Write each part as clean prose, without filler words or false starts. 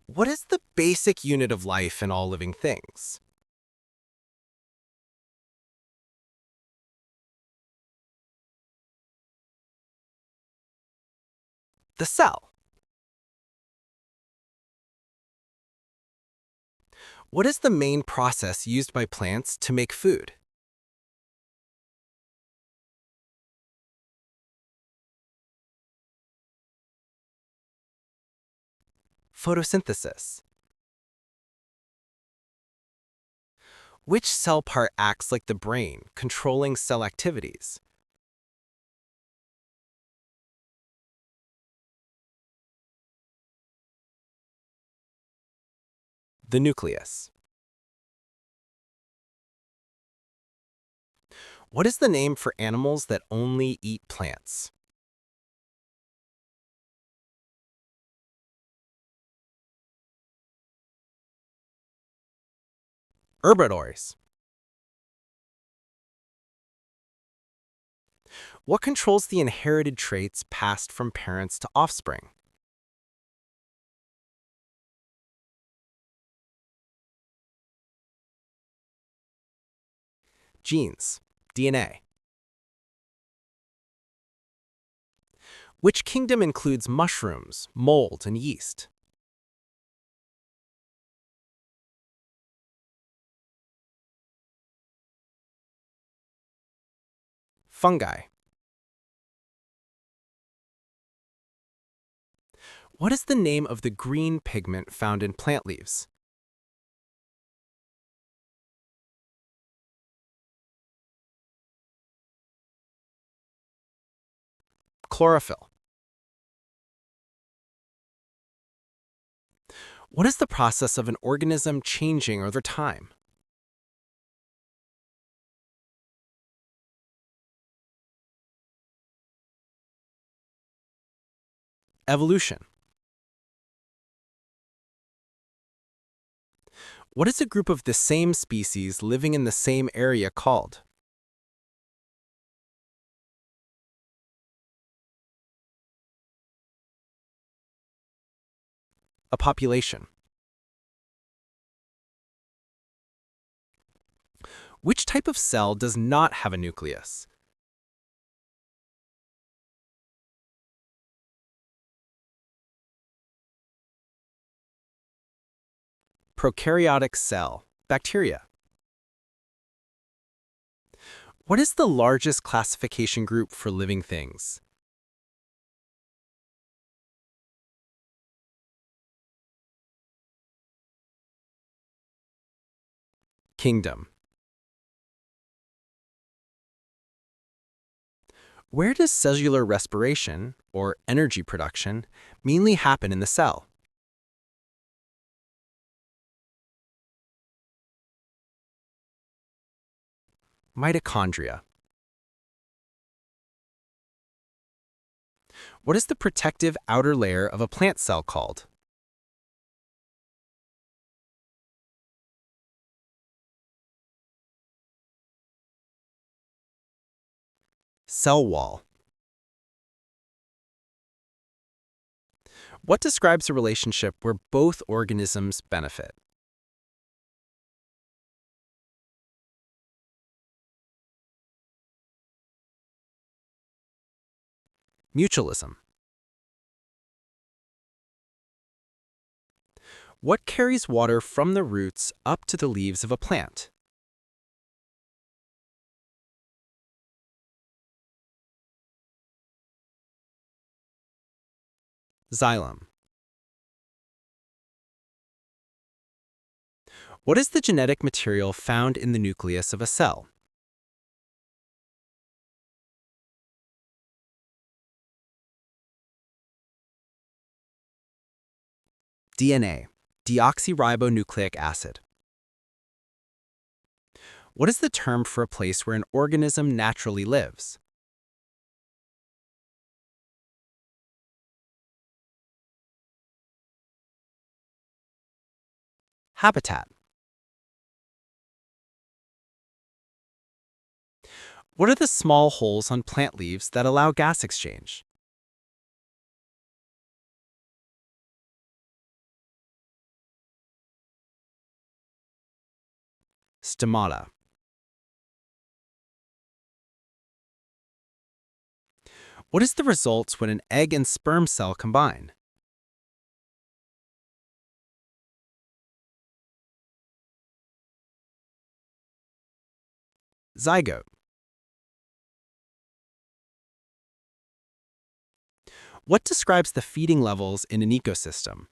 What is the basic unit of life in all living things? The cell. What is the main process used by plants to make food? Photosynthesis. Which cell part acts like the brain, controlling cell activities? The nucleus. What is the name for animals that only eat plants? Herbivores. What controls the inherited traits passed from parents to offspring? Genes. DNA. Which kingdom includes mushrooms, mold, and yeast? Fungi. What is the name of the green pigment found in plant leaves? Chlorophyll. What is the process of an organism changing over time? Evolution. What is a group of the same species living in the same area called? A population. Which type of cell does not have a nucleus? Prokaryotic cell. Bacteria. What is the largest classification group for living things? Kingdom. Where does cellular respiration, or energy production, mainly happen in the cell? Mitochondria. What is the protective outer layer of a plant cell called? Cell wall. What describes a relationship where both organisms benefit? Mutualism. What carries water from the roots up to the leaves of a plant? Xylem. What is the genetic material found in the nucleus of a cell? DNA. Deoxyribonucleic acid. What is the term for a place where an organism naturally lives? Habitat. What are the small holes on plant leaves that allow gas exchange? Stomata. What is the result when an egg and sperm cell combine? Zygote. What describes the feeding levels in an ecosystem?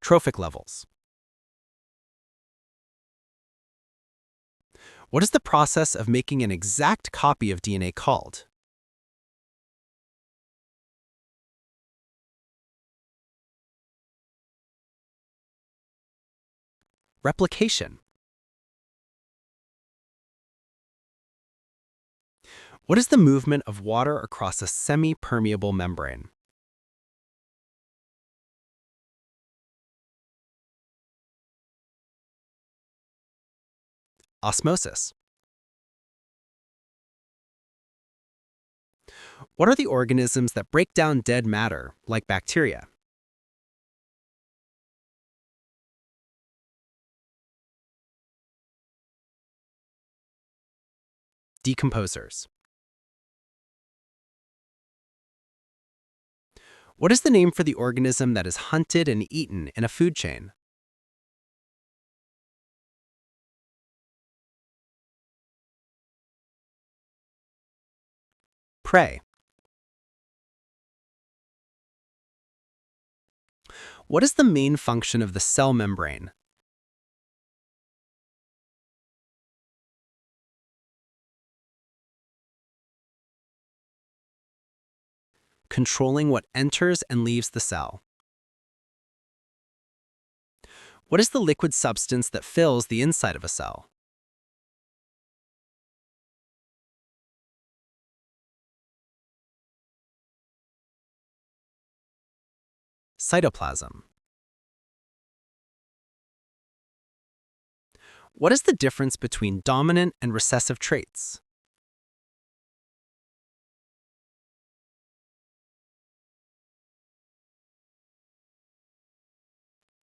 Trophic levels. What is the process of making an exact copy of DNA called? Replication. What is the movement of water across a semi-permeable membrane? Osmosis. What are the organisms that break down dead matter, like bacteria? Decomposers. What is the name for the organism that is hunted and eaten in a food chain? Prey. What is the main function of the cell membrane? Controlling what enters and leaves the cell. What is the liquid substance that fills the inside of a cell? Cytoplasm. What is the difference between dominant and recessive traits?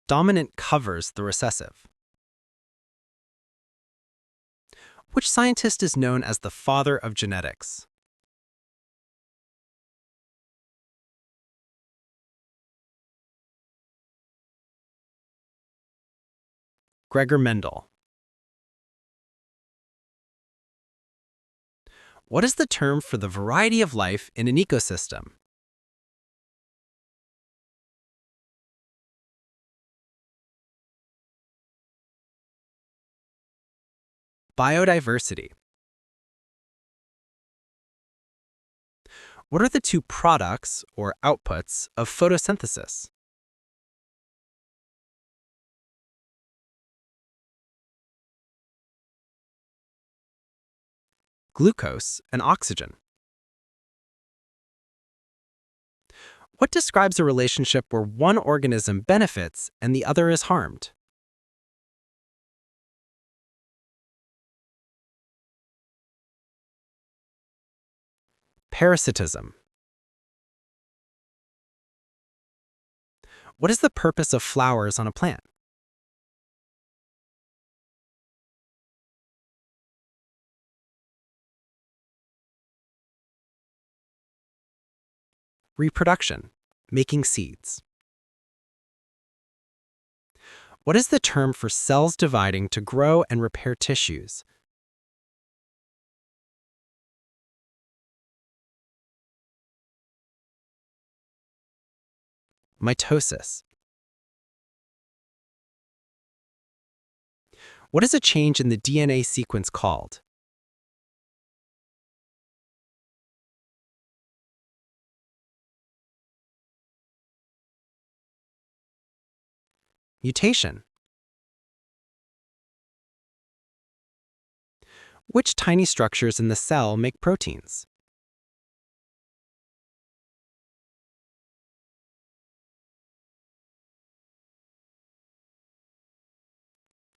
Dominant covers the recessive. Which scientist is known as the father of genetics? Gregor Mendel. What is the term for the variety of life in an ecosystem? Biodiversity. What are the two products, or outputs, of photosynthesis? Glucose and oxygen. What describes a relationship where one organism benefits and the other is harmed? Parasitism. What is the purpose of flowers on a plant? Reproduction, making seeds. What is the term for cells dividing to grow and repair tissues? Mitosis. What is a change in the DNA sequence called? Mutation. Which tiny structures in the cell make proteins?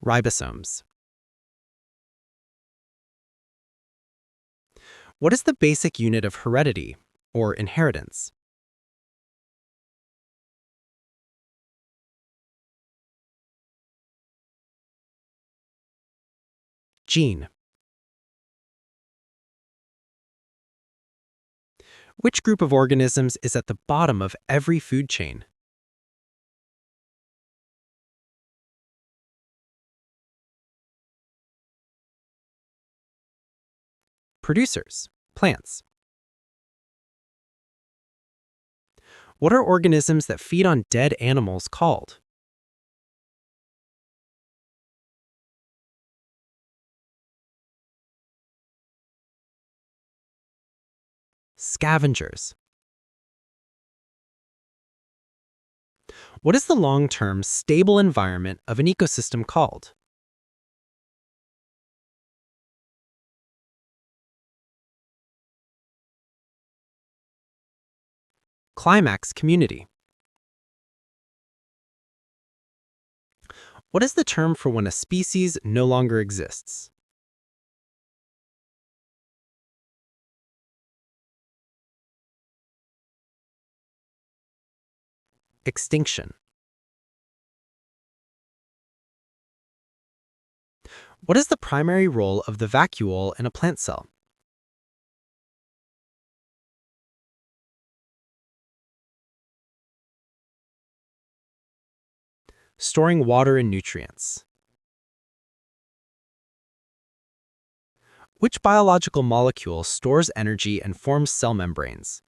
Ribosomes. What is the basic unit of heredity? or inheritance? Gene. Which group of organisms is at the bottom of every food chain? Producers. Plants. What are organisms that feed on dead animals called? Scavengers. What is the long-term, stable environment of an ecosystem called? Climax community. What is the term for when a species no longer exists? Extinction. What is the primary role of the vacuole in a plant cell? Storing water and nutrients. Which biological molecule stores energy and forms cell membranes?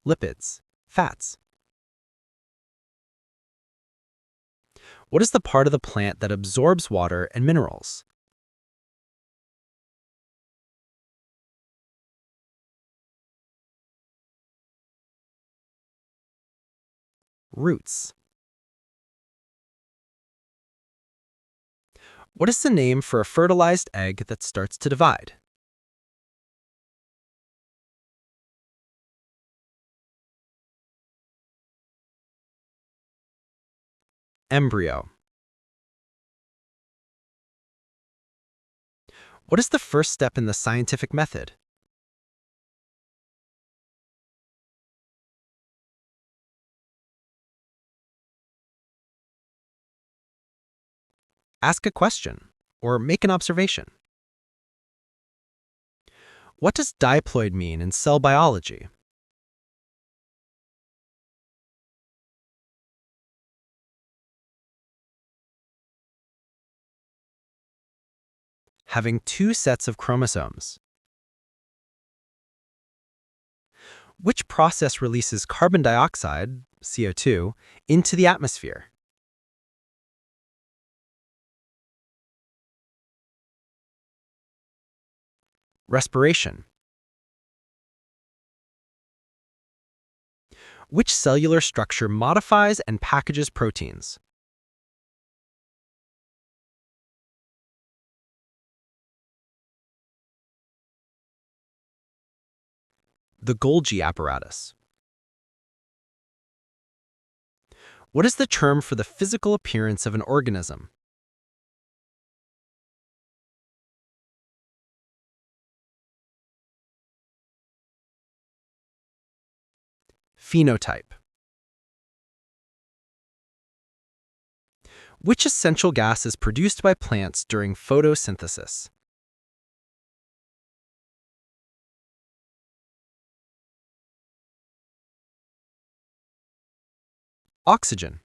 Lipids. Fats. What is the part of the plant that absorbs water and minerals? Roots. What is the name for a fertilized egg that starts to divide? Embryo. What is the first step in the scientific method? Ask a question or make an observation. What does diploid mean in cell biology? Having two sets of chromosomes. Which process releases carbon dioxide, CO2, into the atmosphere? Respiration. Which cellular structure modifies and packages proteins? The Golgi apparatus. What is the term for the physical appearance of an organism? Phenotype. Which essential gas is produced by plants during photosynthesis? Oxygen.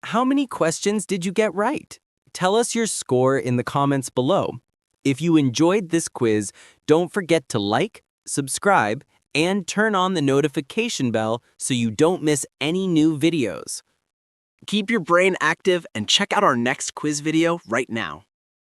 How many questions did you get right? Tell us your score in the comments below. If you enjoyed this quiz, don't forget to like, subscribe, and turn on the notification bell so you don't miss any new videos. Keep your brain active and check out our next quiz video right now.